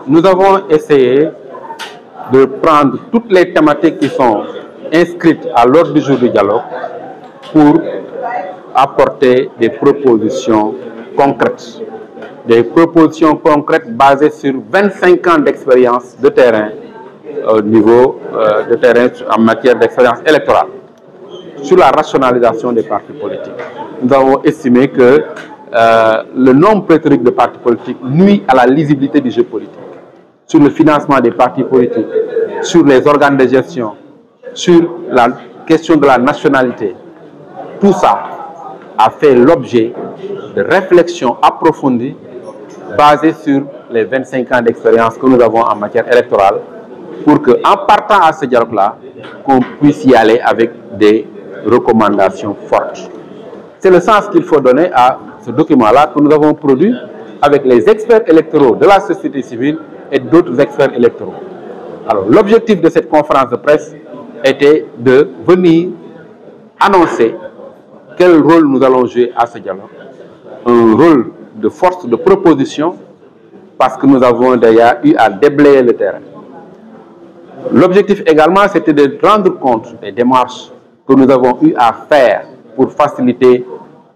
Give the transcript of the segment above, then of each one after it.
nous avons essayé de prendre toutes les thématiques qui sont inscrites à l'ordre du jour du dialogue pour apporter des propositions concrètes. Des propositions concrètes basées sur 25 ans d'expérience de terrain au niveau de terrain en matière d'expérience électorale. Sur la rationalisation des partis politiques, nous avons estimé que le nombre pléthorique de partis politiques nuit à la lisibilité du jeu politique. Sur le financement des partis politiques, sur les organes de gestion, sur la question de la nationalité, tout ça a fait l'objet de réflexions approfondies basées sur les 25 ans d'expérience que nous avons en matière électorale pour qu'en partant à ce dialogue-là, qu'on puisse y aller avec des recommandations fortes. C'est le sens qu'il faut donner à ce document-là que nous avons produit avec les experts électoraux de la société civile et d'autres experts électoraux. Alors, l'objectif de cette conférence de presse était de venir annoncer quel rôle nous allons jouer à ce dialogue. Un rôle de force de proposition parce que nous avons déjà eu à déblayer le terrain. L'objectif également, c'était de rendre compte des démarches que nous avons eu à faire pour faciliter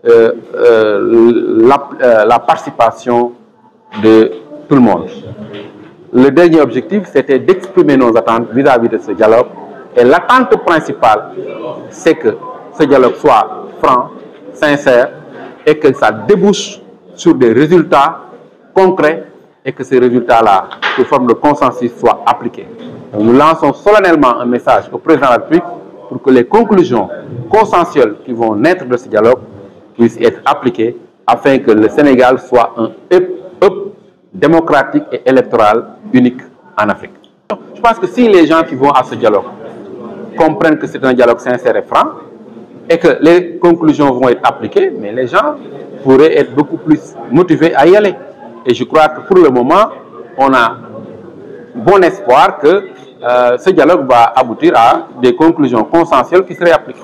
la participation de tout le monde. Le dernier objectif, c'était d'exprimer nos attentes vis-à-vis de ce dialogue. Et l'attente principale, c'est que ce dialogue soit franc, sincère, et que ça débouche sur des résultats concrets et que ces résultats-là, sous forme de consensus, soient appliqués. Donc, nous lançons solennellement un message au président de la République pour que les conclusions consensuelles qui vont naître de ce dialogue puissent être appliquées afin que le Sénégal soit un hub démocratique et électoral unique en Afrique. Je pense que si les gens qui vont à ce dialogue comprennent que c'est un dialogue sincère et franc et que les conclusions vont être appliquées, mais les gens pourraient être beaucoup plus motivés à y aller. Et je crois que pour le moment, on a bon espoir que ce dialogue va aboutir à des conclusions consensuelles qui seraient appliquées.